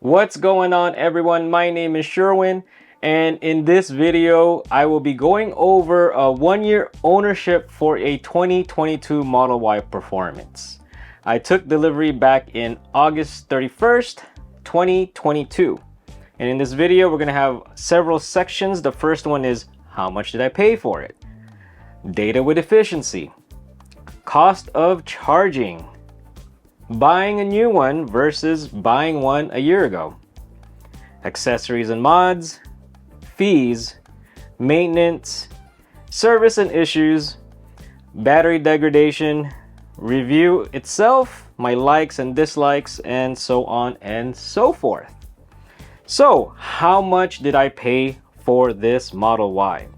What's going on, everyone? My name is Sherwin, and in this video I will be going over a 1-year ownership for a 2022 Model Y Performance. I took delivery back in August 31st, 2022. And in this video we're going to have several sections. The first one is how much did I pay for it? Data with efficiency. Cost of charging. Buying a new one versus buying one a year ago. Accessories and mods, fees, maintenance, service and issues, battery degradation, review itself, my likes and dislikes, and so on and so forth. So, how much did I pay for this Model Y?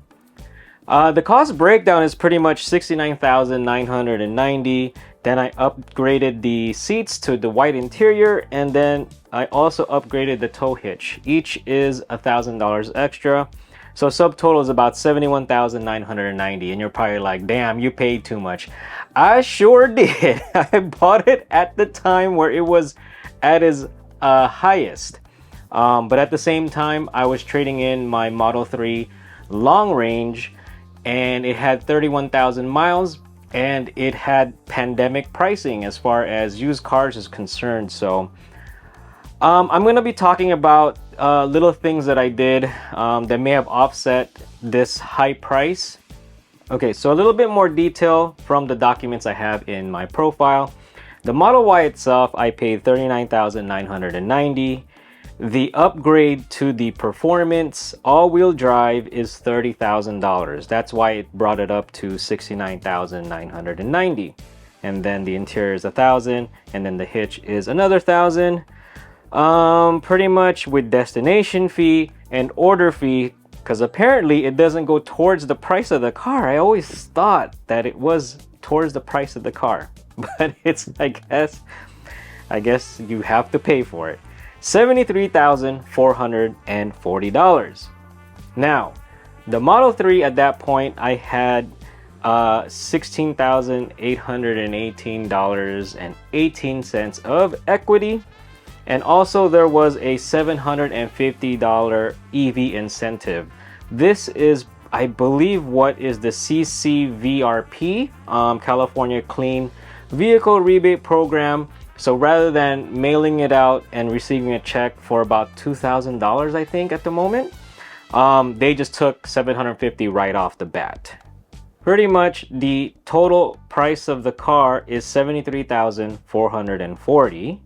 The cost breakdown is pretty much $69,990. Then I upgraded the seats to the white interior, and then I also upgraded the tow hitch. Each is $1,000 extra. So subtotal is about $71,990. And you're probably like, damn, you paid too much. I sure did. I bought it at the time where it was at its highest. But at the same time, I was trading in my Model 3 long range, and it had 31,000 miles. And it had pandemic pricing as far as used cars is concerned. So I'm going to be talking about little things that I did that may have offset this high price. Okay, so a little bit more detail from the documents I have in my profile. The Model Y itself, I paid $39,990. The upgrade to the Performance all-wheel drive is $30,000. That's why it brought it up to $69,990. And then the interior is $1,000, and then the hitch is another $1,000. Pretty much with destination fee and order fee, because apparently it doesn't go towards the price of the car. I always thought that it was towards the price of the car, but it's, I guess you have to pay for it. $73,440. Now, the Model 3 at that point, I had $16,818.18 of equity, and also there was a $750 EV incentive. This is, I believe, what is the CCVRP, California Clean Vehicle Rebate Program. So rather than mailing it out and receiving a check for about $2,000, I think at the moment, they just took $750 right off the bat. Pretty much the total price of the car is $73,440.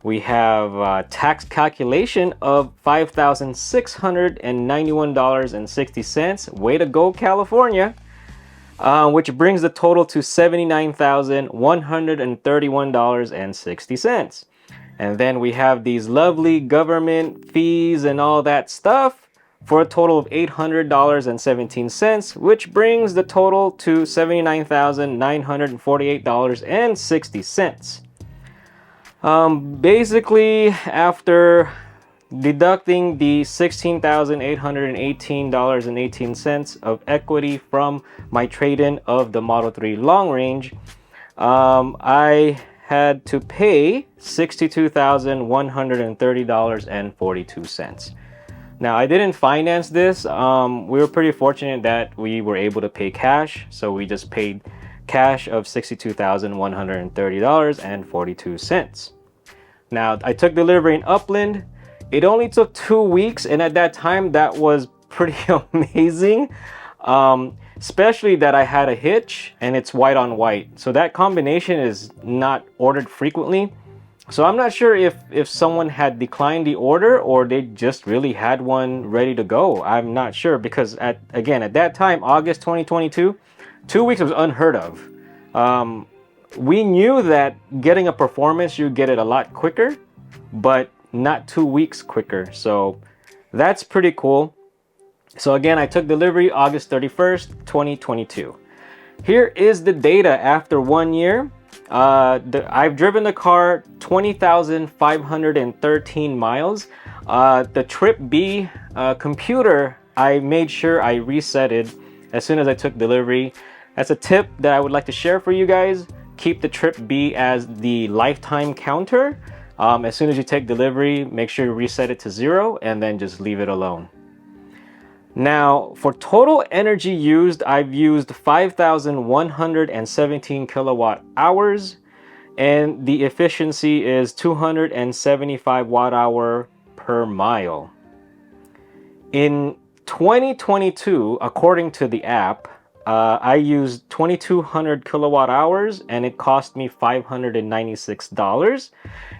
We have tax calculation of $5,691.60. Way to go, California. Which brings the total to $79,131.60. And then we have these lovely government fees and all that stuff for a total of $800.17, which brings the total to $79,948.60. Basically, after deducting the $16,818.18 of equity from my trade-in of the Model 3 long range, I had to pay $62,130.42. Now, I didn't finance this. We were pretty fortunate that we were able to pay cash, so we just paid cash of $62,130.42. Now, I took delivery in Upland. It only took 2 weeks, and at that time, that was pretty amazing. Especially that I had a hitch, and it's white on white. So that combination is not ordered frequently. So I'm not sure if someone had declined the order or they just really had one ready to go. I'm not sure, because at that time, August 2022, 2 weeks was unheard of. We knew that getting a Performance, you get it a lot quicker, but not 2 weeks quicker. So that's pretty cool. So again, I took delivery August 31st, 2022. Here is the data after 1 year. I've driven the car 20,513 miles. The Trip B computer, I made sure I reset it as soon as I took delivery. That's a tip that I would like to share for you guys. Keep the Trip B as the lifetime counter. As soon as you take delivery, make sure you reset it to 0 and then just leave it alone. Now, for total energy used, I've used 5,117 kilowatt hours, and the efficiency is 275 watt hour per mile. In 2022, according to the app, I used 2,200 kilowatt hours and it cost me $596.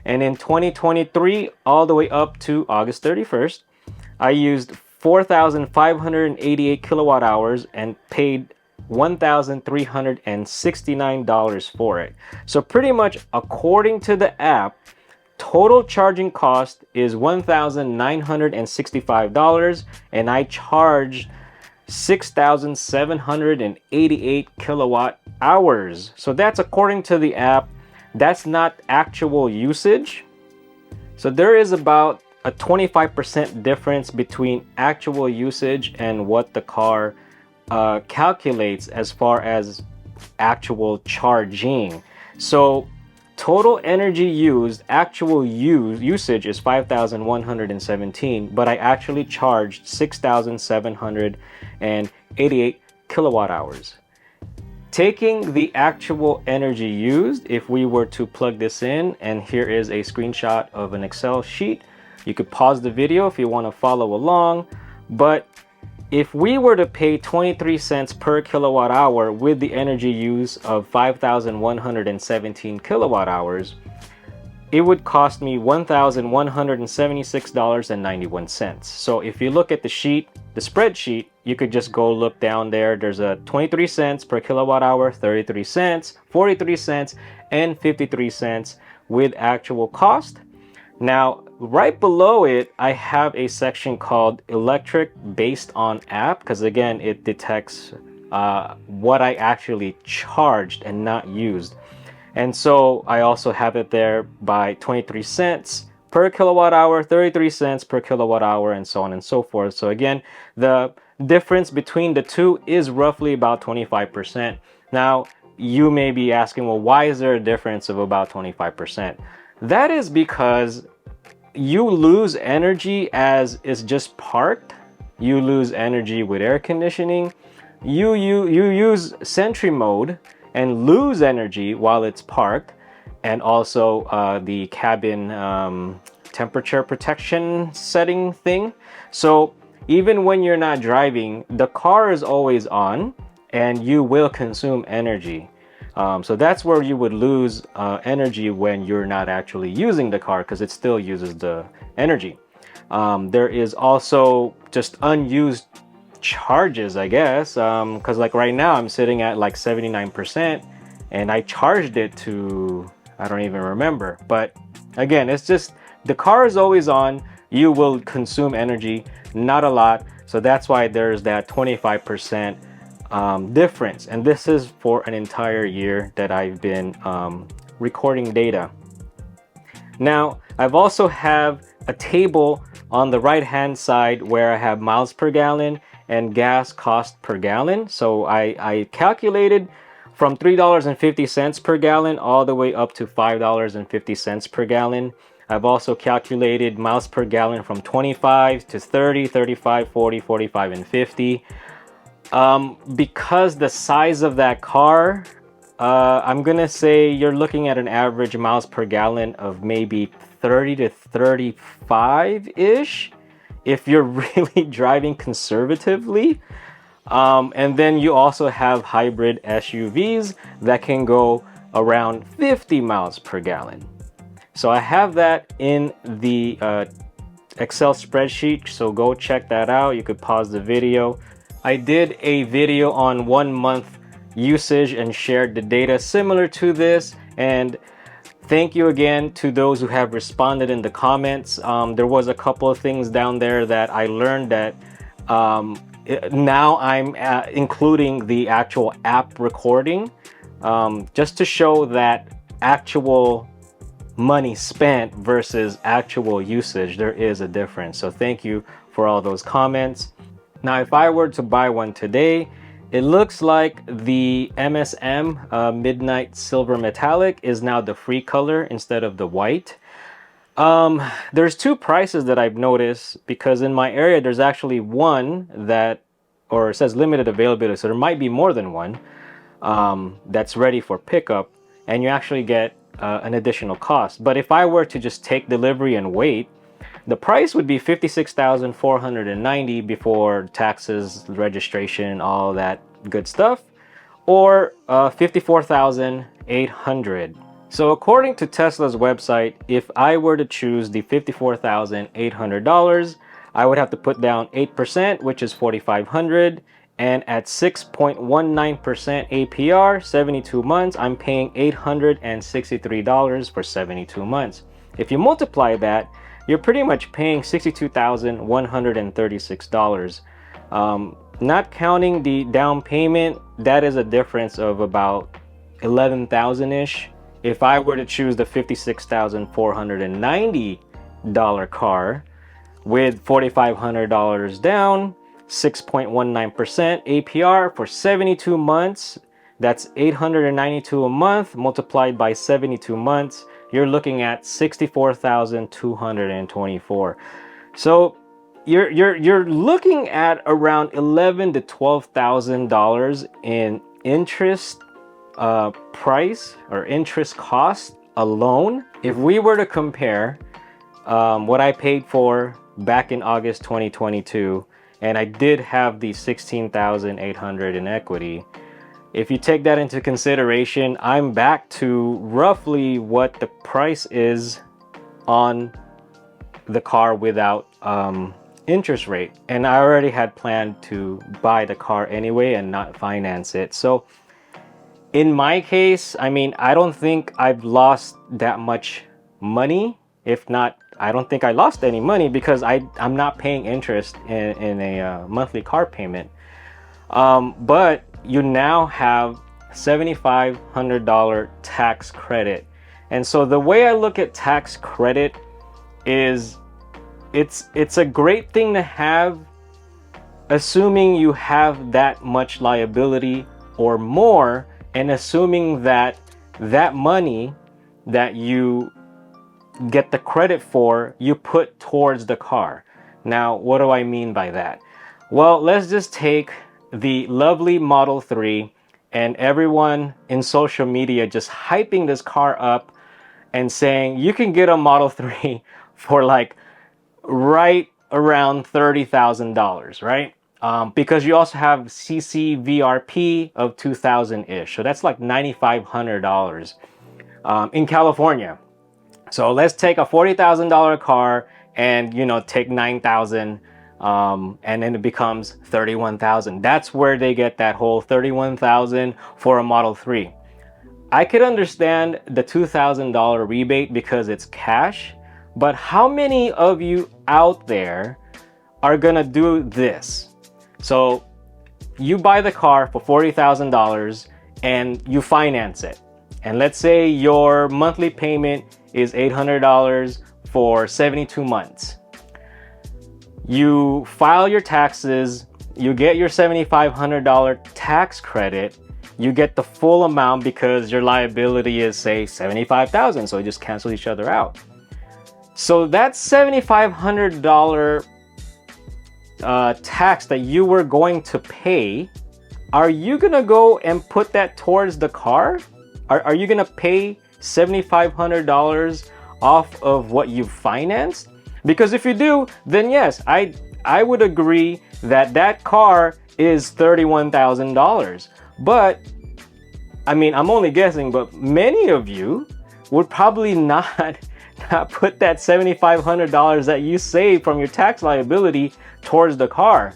And in 2023, all the way up to August 31st, I used 4,588 kilowatt hours and paid $1,369 for it. So pretty much according to the app, total charging cost is $1,965 and I charged 6,788 kilowatt hours. So that's according to the app. That's not actual usage. So there is about a 25% difference between actual usage and what the car calculates as far as actual charging. So total energy used, actual usage is 5,117, but I actually charged 6,788 kilowatt hours. Taking the actual energy used, if we were to plug this in, and here is a screenshot of an Excel sheet. You could pause the video if you want to follow along, but if we were to pay 23 cents per kilowatt hour with the energy use of 5,117 kilowatt hours, it would cost me $1,176.91. So if you look at the sheet, the spreadsheet, you could just go look down there. There's a 23 cents per kilowatt hour, 33 cents, 43 cents, and 53 cents with actual cost. Now, right below it, I have a section called electric based on app, because again, it detects what I actually charged and not used. And so I also have it there by 23 cents per kilowatt hour, 33 cents per kilowatt hour, and so on and so forth. So again, the difference between the two is roughly about 25%. Now, you may be asking, well, why is there a difference of about 25%? That is because you lose energy as it's just parked. You lose energy with air conditioning. You use Sentry mode and lose energy while it's parked, and also the cabin temperature protection setting thing. So even when you're not driving, the car is always on and you will consume energy. So that's where you would lose energy when you're not actually using the car, because it still uses the energy. There is also just unused charges, I guess, because like right now I'm sitting at like 79% and I charged it to, I don't even remember. But again, it's just the car is always on. You will consume energy, not a lot. So that's why there's that 25% difference, and this is for an entire year that I've been recording data. Now, I've also have a table on the right hand side where I have miles per gallon and gas cost per gallon. So I calculated from $3.50 per gallon all the way up to $5.50 per gallon. I've also calculated miles per gallon from 25 to 30, 35, 40, 45, and 50. Because the size of that car, I'm gonna say you're looking at an average miles per gallon of maybe 30 to 35-ish if you're really driving conservatively. And then you also have hybrid SUVs that can go around 50 miles per gallon. So I have that in the Excel spreadsheet, so go check that out. You could pause the video. I did a video on 1 month usage and shared the data similar to this, and thank you again to those who have responded in the comments. There was a couple of things down there that I learned that now I'm including the actual app recording, just to show that actual money spent versus actual usage, there is a difference. So thank you for all those comments. Now, if I were to buy one today, it looks like the MSM Midnight Silver Metallic is now the free color instead of the white. There's two prices that I've noticed because in my area there's actually one that, or it says limited availability, so there might be more than one that's ready for pickup, and you actually get an additional cost. But if I were to just take delivery and wait, the price would be $56,490 before taxes, registration, all that good stuff, or $54,800. So according to Tesla's website, if I were to choose the $54,800, I would have to put down 8%, which is $4,500, and at 6.19% APR, 72 months, I'm paying $863 for 72 months. If you multiply that, you're pretty much paying $62,136. Not counting the down payment, that is a difference of about 11,000-ish. If I were to choose the $56,490 car with $4,500 down, 6.19% APR for 72 months, that's $892 a month multiplied by 72 months, you're looking at $64,224. So you're looking at around $11,000 to $12,000 in interest price or interest cost alone. If we were to compare what I paid for back in August 2022, and I did have the $16,800 in equity, if you take that into consideration, I'm back to roughly what the price is on the car without interest rate. And I already had planned to buy the car anyway and not finance it. So in my case, I mean, I don't think I've lost that much money. If not, I don't think I lost any money because I'm not paying interest in a monthly car payment. But you now have $7,500 tax credit. And so the way I look at tax credit is it's a great thing to have, assuming you have that much liability or more, and assuming that that money that you get the credit for, you put towards the car. Now, what do I mean by that? Well, let's just take the lovely Model 3 and everyone in social media just hyping this car up and saying you can get a Model 3 for like right around $30,000, right? Because you also have CCVRP of 2,000-ish. So that's like $9,500 in California. So let's take a $40,000 car and, you know, take 9,000 and then it becomes 31,000. That's where they get that whole 31,000 for a Model 3. I could understand the $2,000 rebate because it's cash, but how many of you out there are gonna do this? So you buy the car for $40,000 and you finance it. And let's say your monthly payment is $800 for 72 months. You file your taxes, you get your $7,500 tax credit, you get the full amount because your liability is, say, $75,000, so you just cancel each other out. So that $7,500 tax that you were going to pay, are you gonna go and put that towards the car? Are you gonna pay $7,500 off of what you financed? Because if you do, then yes, I would agree that that car is $31,000. But I mean, I'm only guessing, but many of you would probably not put that $7,500 that you save from your tax liability towards the car.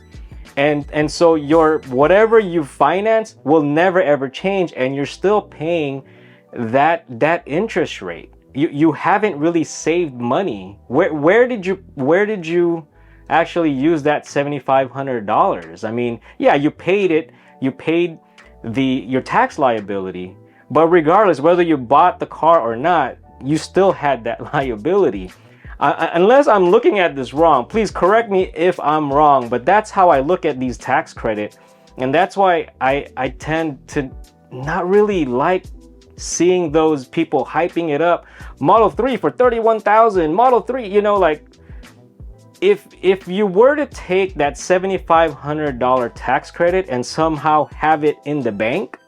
And so your whatever you finance will never ever change, and you're still paying that interest rate. You haven't really saved money. Where did you actually use that $7,500? I mean, yeah, you paid it. You paid your tax liability, but regardless whether you bought the car or not, you still had that liability. Unless I'm looking at this wrong, please correct me if I'm wrong, but that's how I look at these tax credit. And that's why I tend to not really like seeing those people hyping it up, Model 3 for 31,000, Model 3, you know, like if you were to take that $7,500 tax credit and somehow have it in the bank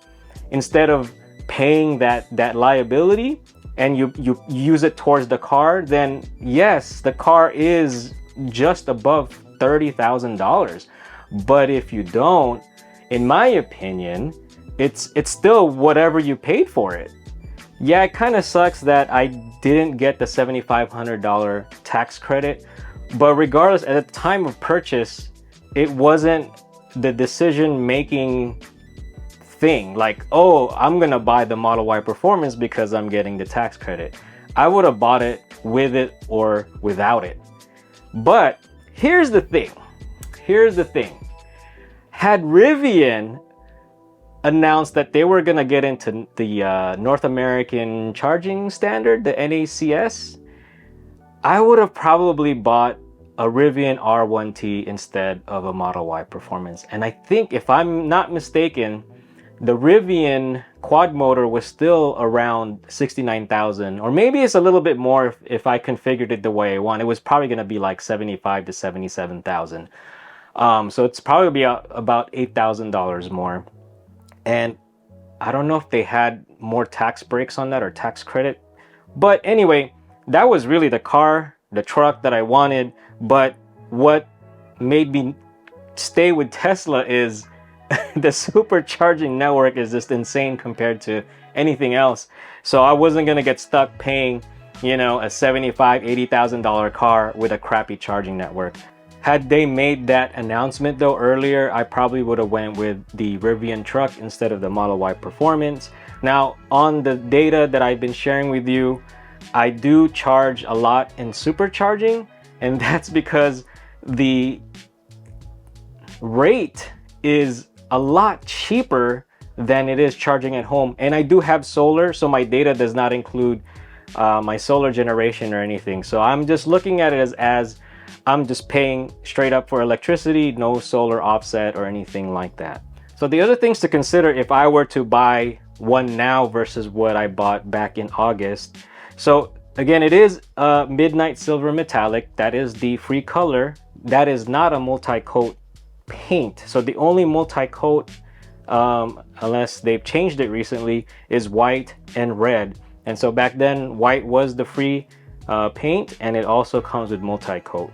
instead of paying that liability, and you use it towards the car, then yes, the car is just above $30,000. But if you don't, in my opinion, it's still whatever you paid for it. Yeah, it kind of sucks that I didn't get the $7,500 tax credit, but regardless, at the time of purchase, it wasn't the decision-making thing, like, oh, I'm gonna buy the Model Y Performance because I'm getting the tax credit. I would have bought it with it or without it. But here's the thing. Had Rivian announced that they were gonna get into the North American charging standard, the NACS, I would have probably bought a Rivian R1T instead of a Model Y Performance. And I think, if I'm not mistaken, the Rivian quad motor was still around 69,000, or maybe it's a little bit more if I configured it the way I want. It was probably going to be like 75 to 77,000. So it's probably be about $8,000 more. And I don't know if they had more tax breaks on that or tax credit. But anyway, that was really the car, the truck that I wanted. But what made me stay with Tesla is the supercharging network is just insane compared to anything else. So I wasn't gonna get stuck paying, you know, a $75,000, $80,000 car with a crappy charging network. Had they made that announcement though earlier, I probably would have went with the Rivian truck instead of the Model Y Performance. Now, on the data that I've been sharing with you, I do charge a lot in supercharging, and that's because the rate is a lot cheaper than it is charging at home. And I do have solar, so my data does not include my solar generation or anything. So I'm just looking at it as I'm just paying straight up for electricity, no solar offset or anything like that. So the other things to consider if I were to buy one now versus what I bought back in August. So again, it is a Midnight Silver Metallic. That is the free color. That is not a multi-coat paint. So the only multi-coat, unless they've changed it recently, is white and red. And so back then, white was the free paint, and it also comes with multi-coat.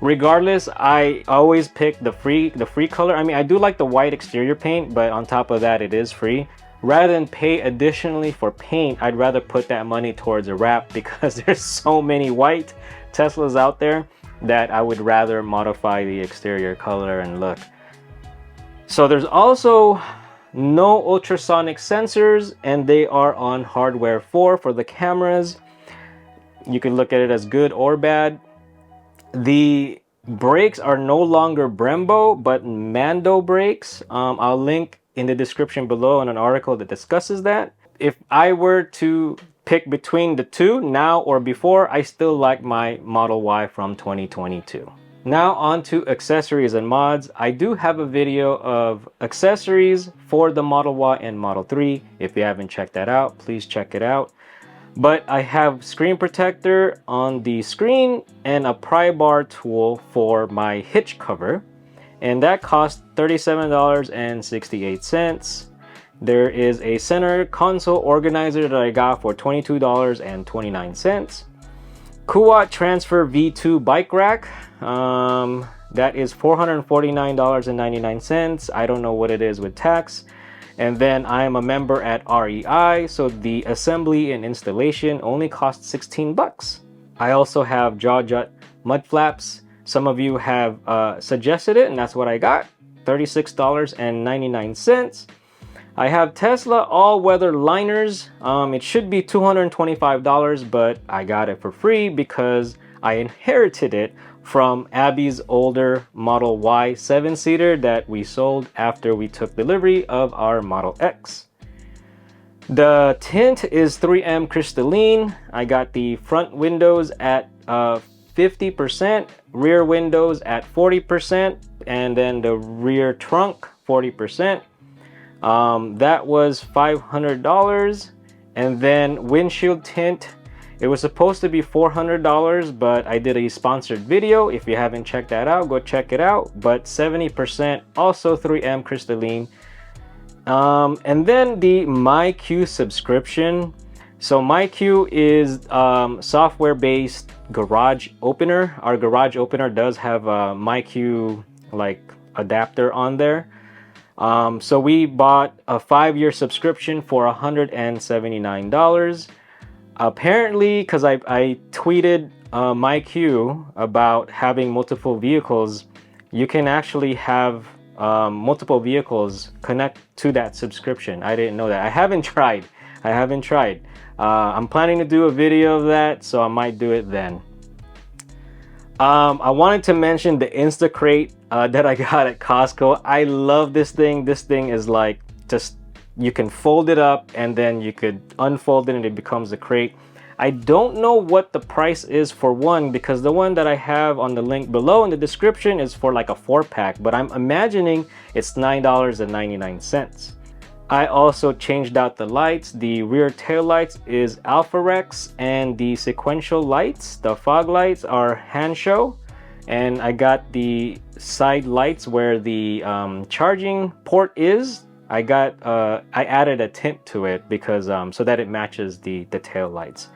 Regardless, I always pick the free color. I mean, I do like the white exterior paint, but on top of that, it is free. Rather than pay additionally for paint, I'd rather put that money towards a wrap, because there's so many white Teslas out there that I would rather modify the exterior color and look. So there's also no ultrasonic sensors, and they are on hardware 4 for the cameras. You can look at it as good or bad. The brakes are no longer Brembo, but Mando brakes. I'll link in the description below on an article that discusses that. If I were to pick between the two, now or before, I still like my Model Y from 2022. Now on to accessories and mods. I do have a video of accessories for the Model Y and Model 3. If you haven't checked that out, please check it out. But I have screen protector on the screen and a pry bar tool for my hitch cover. And that cost $37.68. There is a center console organizer that I got for $22.29. Kuat Transfer V2 bike rack. That is $449.99. I don't know what it is with tax. And then I am a member at REI, so the assembly and installation only cost 16 bucks. I also have jaw jut mud flaps. Some of you have suggested it, and that's what I got, $36.99. I have Tesla all-weather liners. It should be $225, but I got it for free because I inherited it from Abby's older Model Y 7-seater that we sold after we took delivery of our Model X. The tint is 3M crystalline. I got the front windows at 50%, rear windows at 40%, and then the rear trunk 40%. That was $500. And then windshield tint, it was supposed to be $400, but I did a sponsored video. If you haven't checked that out, go check it out. But 70%, also 3M crystalline. And then the MyQ subscription. So MyQ is software-based garage opener. Our garage opener does have a MyQ like adapter on there. So we bought a 5-year subscription for $179. Apparently, because I tweeted MyQ about having multiple vehicles, you can actually have multiple vehicles connect to that subscription. I didn't know that. I haven't tried. I'm planning to do a video of that, so I might do it then. I wanted to mention the Instacrate that I got at Costco. I love this thing. This thing is like just, you can fold it up and then you could unfold it and it becomes a crate. I don't know what the price is for one, because the one that I have on the link below in the description is for like a 4-pack, but I'm imagining it's $9.99. I also changed out the lights. The rear tail lights is Alpha Rex, and the sequential lights, the fog lights, are Hansho. And I got the side lights where the charging port is. I added a tint to it because so that it matches the tail lights.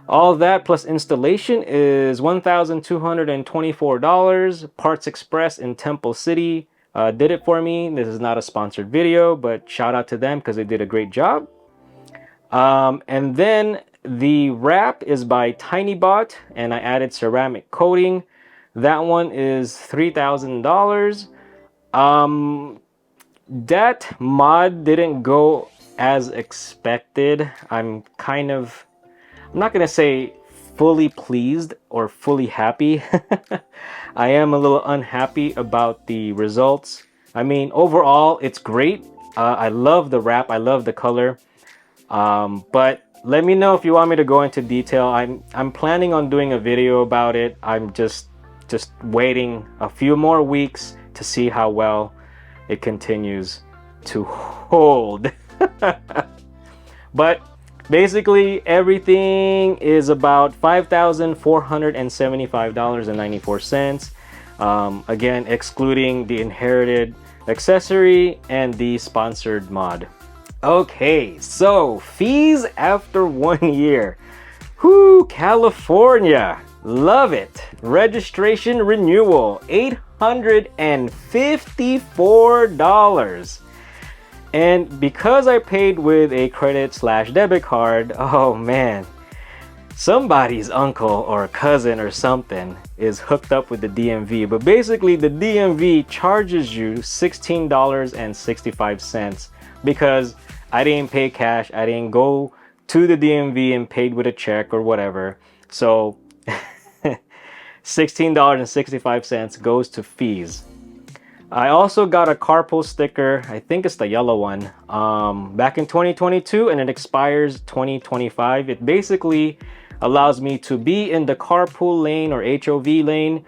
All that plus installation is $1,224. Parts Express in Temple City did it for me. This is not a sponsored video, but shout out to them because they did a great job. And then the wrap is by TinyBot, and I added ceramic coating. That one is $3,000. That mod didn't go as expected. I'm not gonna say fully pleased or fully happy. I am a little unhappy about the results. I mean, overall, it's great. I love the wrap. I love the color. But let me know if you want me to go into detail. I'm planning on doing a video about it. I'm just waiting a few more weeks to see how well it continues to hold. But basically, everything is about $5,475.94. Again, excluding the inherited accessory and the sponsored mod. Okay, so fees after 1 year. Whoo, California. Love it. Registration renewal, $854. And because I paid with a credit/debit card, oh man, somebody's uncle or cousin or something is hooked up with the DMV. But basically, the DMV charges you $16.65 because I didn't pay cash. I didn't go to the DMV and paid with a check or whatever. So $16.65 goes to fees. I also got a carpool sticker. I think it's the yellow one, back in 2022, and it expires 2025. It basically allows me to be in the carpool lane or HOV lane,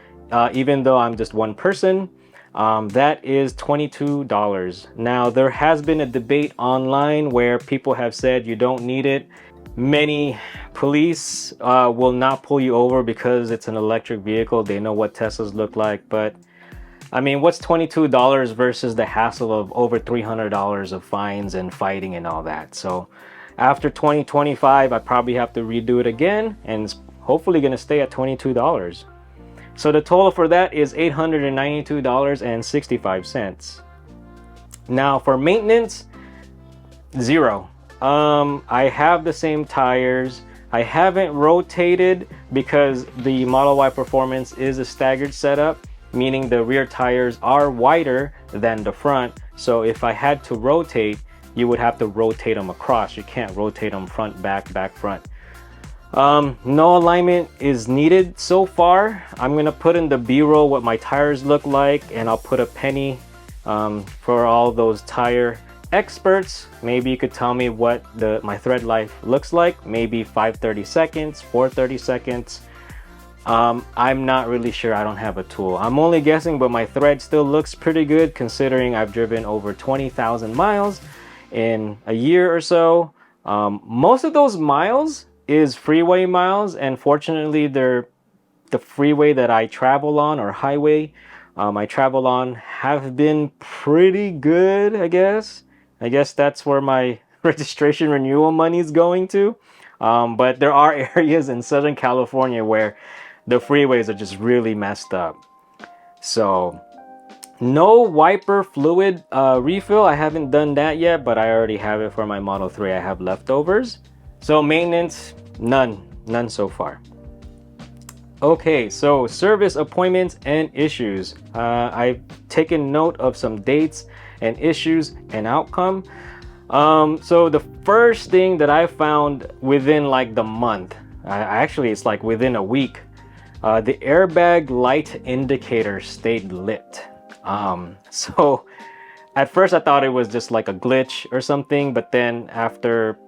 even though I'm just one person. That is $22. Now, there has been a debate online where people have said you don't need it. Many police will not pull you over because it's an electric vehicle. They know what Teslas look like. But I mean, what's $22 versus the hassle of over $300 of fines and fighting and all that? So after 2025, I probably have to redo it again, and it's hopefully going to stay at $22. So the total for that is $892.65. Now for maintenance, zero. I have the same tires. I haven't rotated because the Model Y Performance is a staggered setup, meaning the rear tires are wider than the front. So if I had to rotate, you would have to rotate them across. You can't rotate them front, back, back, front. No alignment is needed so far. I'm gonna put in the B-roll what my tires look like, and I'll put a penny for all those tire experts. Maybe you could tell me what my thread life looks like. Maybe 530 seconds, 430 seconds. I'm not really sure. I don't have a tool. I'm only guessing, but my thread still looks pretty good considering I've driven over 20,000 miles in a year or so. Most of those miles is freeway miles, and fortunately they're the freeway that I travel on, or highway I travel on, have been pretty good, I guess. I guess that's where my registration renewal money is going to. But there are areas in Southern California where the freeways are just really messed up. So no wiper fluid refill. I haven't done that yet, but I already have it for my Model 3. I have leftovers. So maintenance, none so far. Okay, so service appointments and issues. I've taken note of some dates and issues and outcome. So the first thing that I found within like the month, actually it's like within a week, the airbag light indicator stayed lit. So at first I thought it was just like a glitch or something, but then after,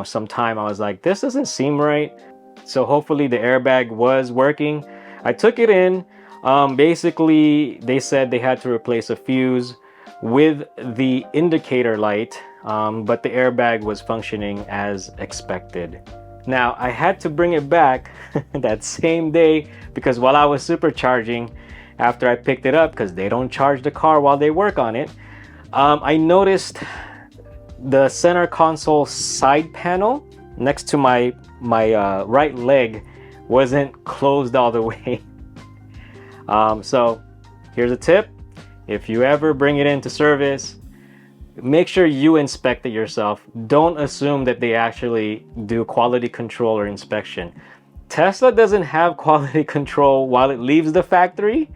some time I was like, this doesn't seem right. So hopefully the airbag was working. I took it in. Basically, they said they had to replace a fuse with the indicator light, but the airbag was functioning as expected. Now, I had to bring it back that same day because while I was supercharging, after I picked it up, because they don't charge the car while they work on it, I noticed the center console side panel next to my right leg wasn't closed all the way. So here's a tip. If you ever bring it into service, make sure you inspect it yourself. Don't assume that they actually do quality control or inspection. Tesla doesn't have quality control while it leaves the factory.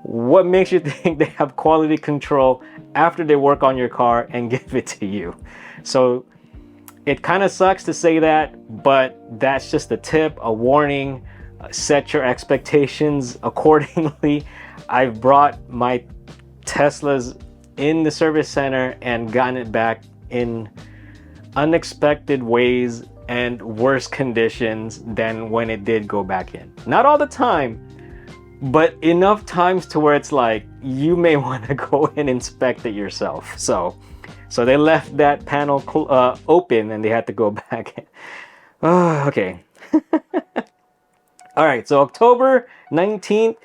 What makes you think they have quality control after they work on your car and give it to you? So it kind of sucks to say that, but that's just a tip, a warning. Set your expectations accordingly. I've brought my Teslas in the service center and gotten it back in unexpected ways and worse conditions than when it did go back in. Not all the time, but enough times to where it's like you may want to go and inspect it yourself. So they left that panel open and they had to go back in. Okay. All right, so October 19th.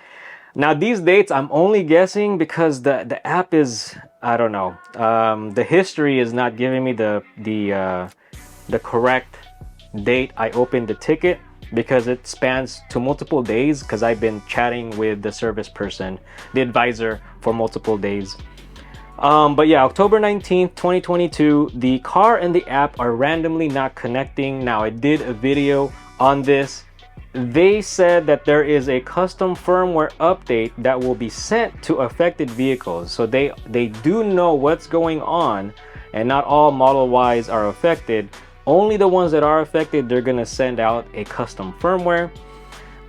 Now these dates I'm only guessing because the app is, I don't know. The history is not giving me the correct date I opened the ticket because it spans to multiple days because I've been chatting with the service person, the advisor, for multiple days. But yeah, October 19th, 2022, the car and the app are randomly not connecting. Now I did a video on this. They said that there is a custom firmware update that will be sent to affected vehicles. So they do know what's going on, and not all Model Ys are affected. Only the ones that are affected, they're gonna send out a custom firmware.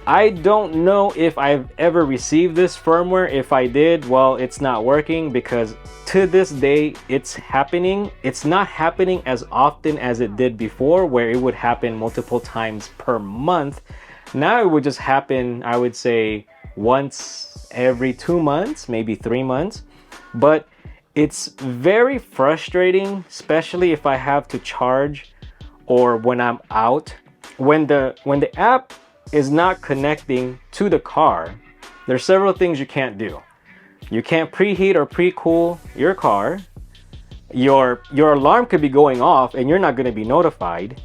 I don't know if I've ever received this firmware. If I did, well, it's not working because to this day it's happening. It's not happening as often as it did before, where it would happen multiple times per month. Now it would just happen, I would say, once every 2 months, maybe 3 months. But it's very frustrating, especially if I have to charge or when I'm out. When the app is not connecting to the car, there's several things you can't do. You can't preheat or pre-cool your car. Your alarm could be going off and you're not going to be notified.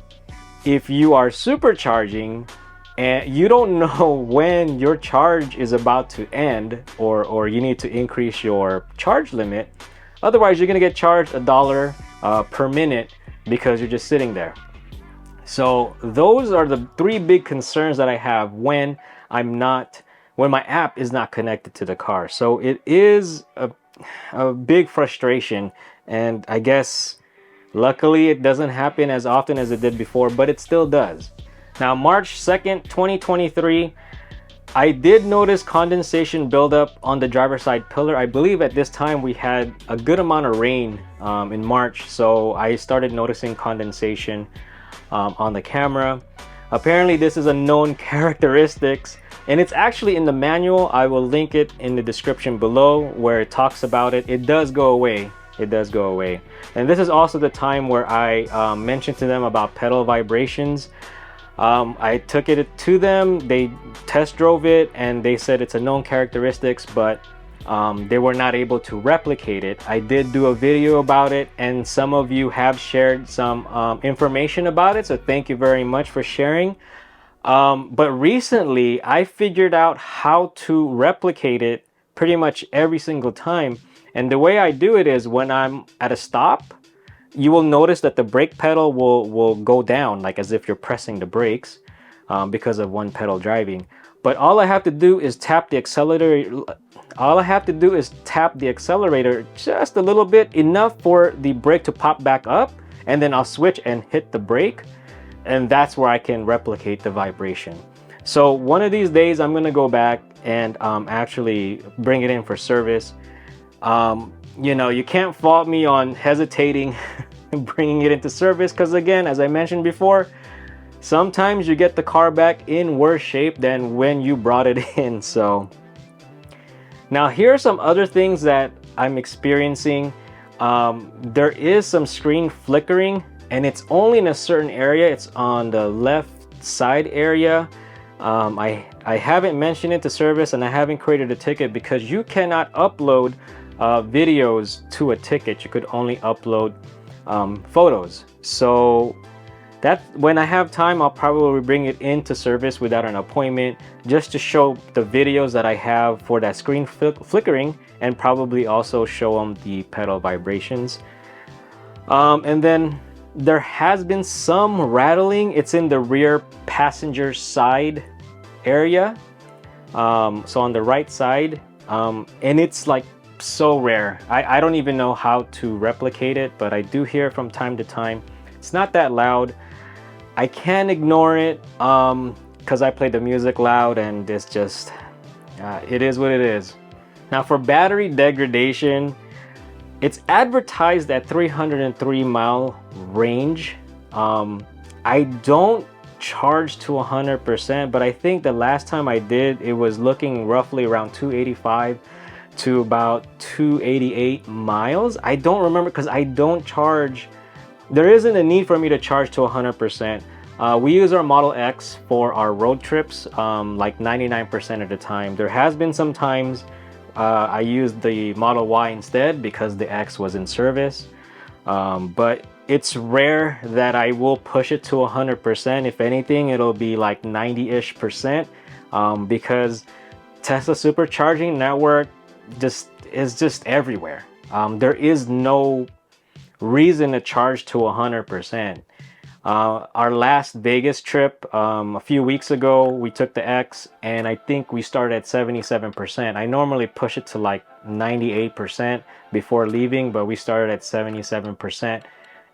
If you are supercharging and you don't know when your charge is about to end, or you need to increase your charge limit, otherwise you're going to get charged $1 per minute because you're just sitting there. So those are the 3 big concerns that I have when my app is not connected to the car. So it is a big frustration, and I guess luckily it doesn't happen as often as it did before, but it still does. Now, March 2nd, 2023, I did notice condensation buildup on the driver's side pillar. I believe at this time we had a good amount of rain in March, so I started noticing condensation on the camera. Apparently this is a known characteristics, and it's actually in the manual. I will link it in the description below where it talks about it. It does go away it does go away. And this is also the time where I mentioned to them about pedal vibrations. I took it to them, they test drove it, and they said it's a known characteristics, but they were not able to replicate it. I did do a video about it, and some of you have shared some information about it, so thank you very much for sharing. But recently I figured out how to replicate it pretty much every single time. And the way I do it is when I'm at a stop, you will notice that the brake pedal will go down, like as if you're pressing the brakes, because of one pedal driving. But all I have to do is tap the accelerator. All I have to do is tap the accelerator just a little bit, enough for the brake to pop back up, and then I'll switch and hit the brake, and that's where I can replicate the vibration. So one of these days I'm gonna go back and actually bring it in for service. You know, you can't fault me on hesitating bringing it into service, because again, as I mentioned before, sometimes you get the car back in worse shape than when you brought it in. So now here are some other things that I'm experiencing. There is some screen flickering, and it's only in a certain area. It's on the left side area. I haven't mentioned it to service, and I haven't created a ticket because you cannot upload videos to a ticket. You could only upload photos. So that when I have time, I'll probably bring it into service without an appointment, just to show the videos that I have for that screen flickering, and probably also show them the pedal vibrations. And then there has been some rattling. It's in the rear passenger side area, so on the right side, and it's like so rare. I don't even know how to replicate it, but I do hear it from time to time. It's not that loud. I can't ignore it because I play the music loud, and it's just it is what it is. Now for battery degradation, it's advertised at 303 mile range. I don't charge to 100%, but I think the last time I did, it was looking roughly around 285 to about 288 miles. I don't remember because I don't charge. There isn't a need for me to charge to 100%. We use our Model X for our road trips, like 99% of the time. There has been some times I used the Model Y instead because the X was in service. But it's rare that I will push it to 100%. If anything, it'll be like 90-ish%, because Tesla supercharging network is just everywhere. There is no reason to charge to 100%. Our last Vegas trip, a few weeks ago, we took the X, and I think we started at 77%. I normally push it to like 98% before leaving, but we started at 77%.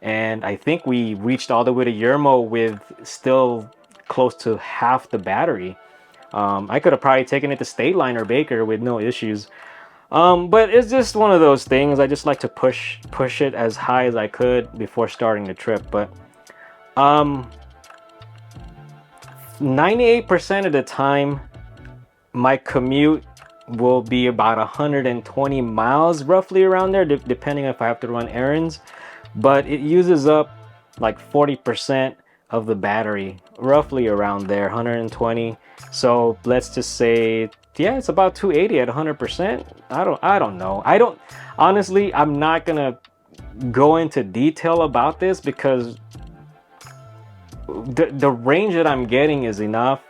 And I think we reached all the way to Yermo with still close to half the battery. I could have probably taken it to State Line or Baker with no issues. But it's just one of those things. I just like to push it as high as I could before starting the trip. But 98% of the time, my commute will be about 120 miles, roughly around there, depending if I have to run errands. But it uses up like 40% of the battery, roughly around there, 120. So let's just say, yeah, it's about 280 at 100%. I don't know. Honestly, I'm not gonna go into detail about this because the range that I'm getting is enough.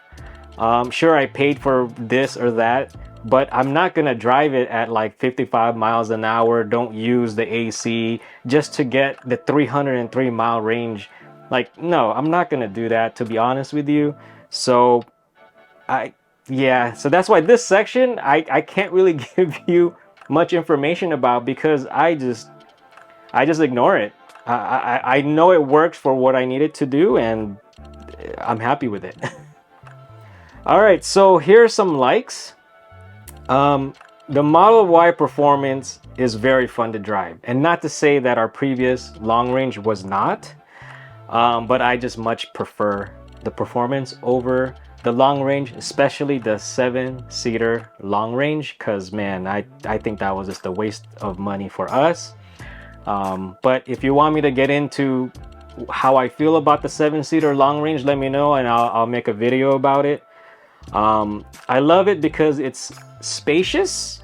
Sure, I paid for this or that, but I'm not gonna drive it at like 55 miles an hour, don't use the AC just to get the 303 mile range. Like, no, I'm not gonna do that, to be honest with you. So so that's why this section I can't really give you much information about, because I just ignore it. I know it works for what I need it to do, and I'm happy with it. All right, so here are some likes. The Model Y performance is very fun to drive, and not to say that our previous long range was not, but I just much prefer the performance over the long range, especially the 7-seater long range, because man, I think that was just a waste of money for us. But if you want me to get into how I feel about the 7-seater long range, let me know and I'll make a video about it. I love it because it's spacious,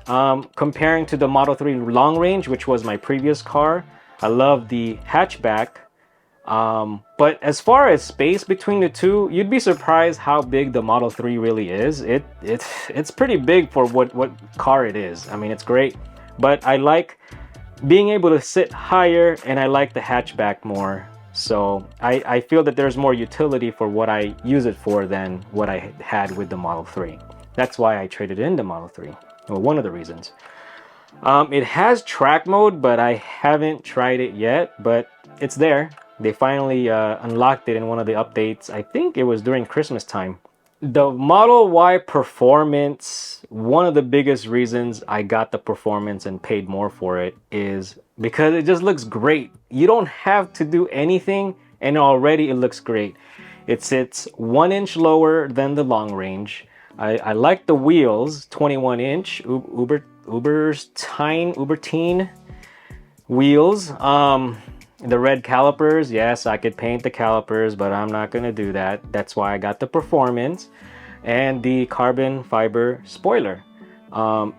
comparing to the Model 3 long range, which was my previous car. I love the hatchback. But as far as space between the two, you'd be surprised how big the Model 3 really is. It's pretty big for what car it is. I mean, it's great, but I like being able to sit higher and I like the hatchback more. So I feel that there's more utility for what I use it for than what I had with the Model 3. That's why I traded in the Model 3. Well, one of the reasons. It has track mode, but I haven't tried it yet, but it's there. They finally unlocked it in one of the updates. I think it was during Christmas time. The Model Y performance, one of the biggest reasons I got the performance and paid more for it is because it just looks great. You don't have to do anything and already it looks great. It sits 1 inch lower than the long range. I like the wheels, 21 inch Ubertine wheels. The red calipers, yes, I could paint the calipers, but I'm not gonna do that. That's why I got the performance and the carbon fiber spoiler.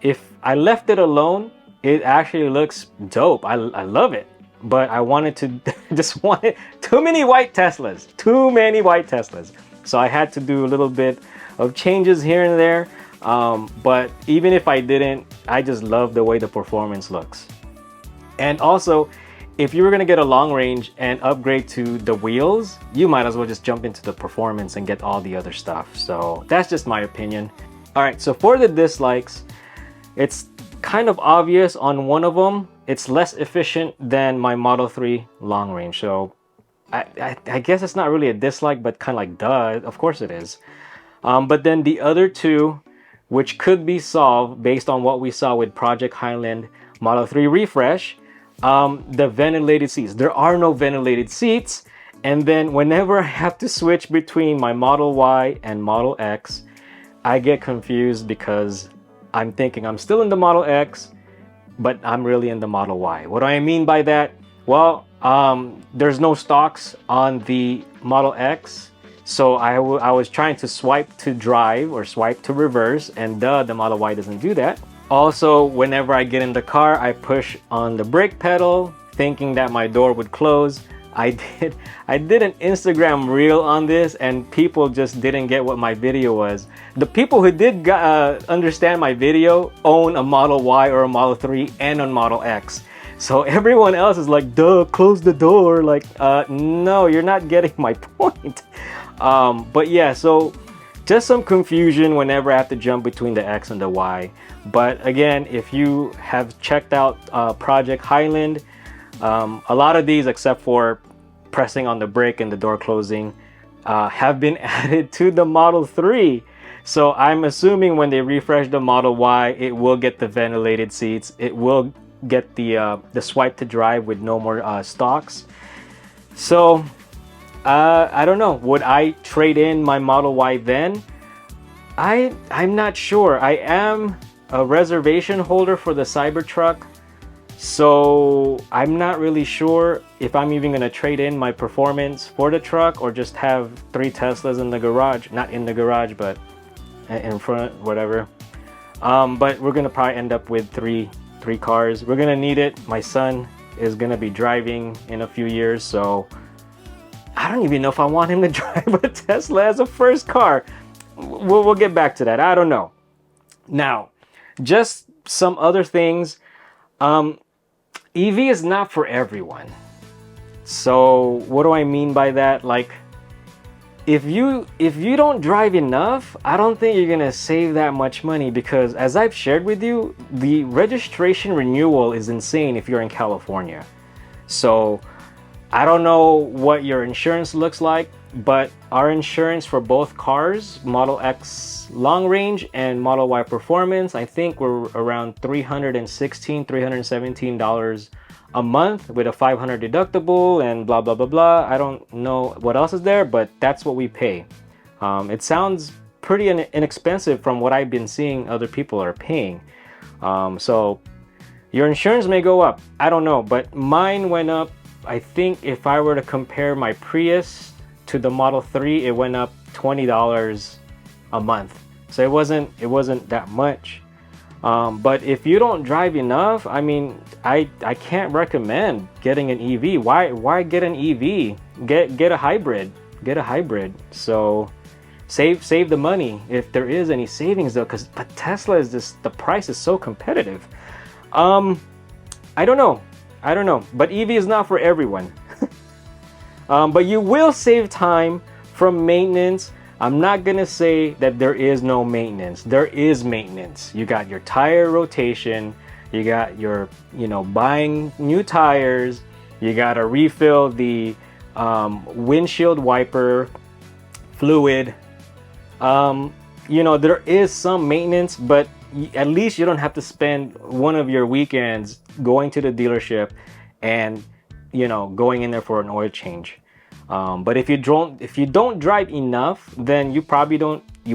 If I left it alone, it actually looks dope. I love it, but I wanted to just wanted too many white Teslas, so I had to do a little bit of changes here and there. But even if I didn't, I just love the way the performance looks. And also, if you were gonna get a long range and upgrade to the wheels, you might as well just jump into the performance and get all the other stuff. So that's just my opinion. All right, so for the dislikes, it's kind of obvious on one of them. It's less efficient than my Model 3 long range. So I guess it's not really a dislike, but kind of like, duh, of course it is. But then the other two, which could be solved based on what we saw with Project Highland Model 3 refresh, the ventilated seats. There are no ventilated seats. And then whenever I have to switch between my Model Y and Model X, I get confused because I'm thinking I'm still in the Model X, but I'm really in the Model Y. What do I mean by that? Well, there's no stocks on the Model X. So I was trying to swipe to drive or swipe to reverse, and the Model Y doesn't do that. Also, whenever I get in the car, I push on the brake pedal, thinking that my door would close. I did an Instagram reel on this, and people just didn't get what my video was. The people who did understand my video own a Model Y or a Model 3 and a Model X. So everyone else is like, duh, close the door. Like, no, you're not getting my point. But yeah, so just some confusion whenever I have to jump between the X and the Y. But again, if you have checked out Project Highland, a lot of these, except for pressing on the brake and the door closing, have been added to the Model 3. So I'm assuming when they refresh the Model Y, it will get the ventilated seats. It will get the swipe to drive with no more stocks. So I don't know. Would I trade in my Model Y then? I'm not sure. I am a reservation holder for the Cybertruck, so I'm not really sure if I'm even going to trade in my performance for the truck or just have 3 Teslas in the garage. Not in the garage, but in front, whatever. But we're going to probably end up with three cars. We're going to need it. My son is going to be driving in a few years, so I don't even know if I want him to drive a Tesla as a first car. We'll get back to that. I don't know. Now, just some other things. EV is not for everyone. So what do I mean by that? Like, if you don't drive enough, I don't think you're gonna save that much money, because as I've shared with you, the registration renewal is insane if you're in California. So I don't know what your insurance looks like, but our insurance for both cars, Model X long range and Model Y performance, I think we're around $317 a month with a $500 deductible and blah, blah, blah, blah. I don't know what else is there, but that's what we pay. It sounds pretty inexpensive from what I've been seeing other people are paying. So Your insurance may go up, I don't know, but mine went up. I think if I were to compare my Prius to the Model 3, it went up $20 a month. So it wasn't that much. But if you don't drive enough, I mean, I can't recommend getting an EV. Why get an EV? Get a hybrid. Get a hybrid. So save the money if there is any savings though, but Tesla is just, the price is so competitive. I don't know. But EV is not for everyone. But you will save time from maintenance. I'm not gonna say that there is no maintenance. There is maintenance. You got your tire rotation, you got your, buying new tires, you gotta refill the windshield wiper fluid. There is some maintenance, but at least you don't have to spend one of your weekends going to the dealership and, going in there for an oil change. But if you don't drive enough, then you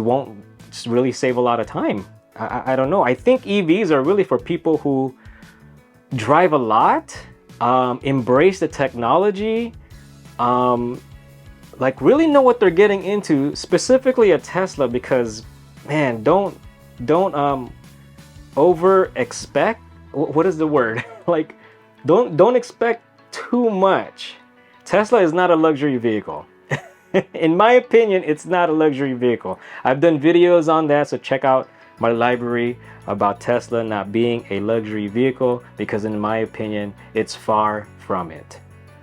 won't really save a lot of time. I don't know. I think EVs are really for people who drive a lot, embrace the technology, like really know what they're getting into, specifically a Tesla, because man, don't over expect. What is the word? Like, don't expect too much. Tesla is not a luxury vehicle. In my opinion, it's not a luxury vehicle. I've done videos on that, so check out my library about Tesla not being a luxury vehicle, because in my opinion, it's far from it.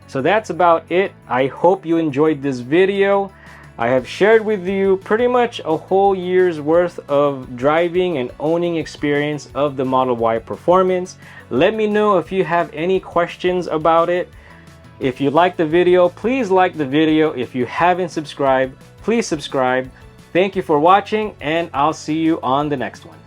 So that's about it. I hope you enjoyed this video. I have shared with you pretty much a whole year's worth of driving and owning experience of the Model Y Performance. Let me know if you have any questions about it. If you like the video, please like the video. If you haven't subscribed, please subscribe. Thank you for watching, and I'll see you on the next one.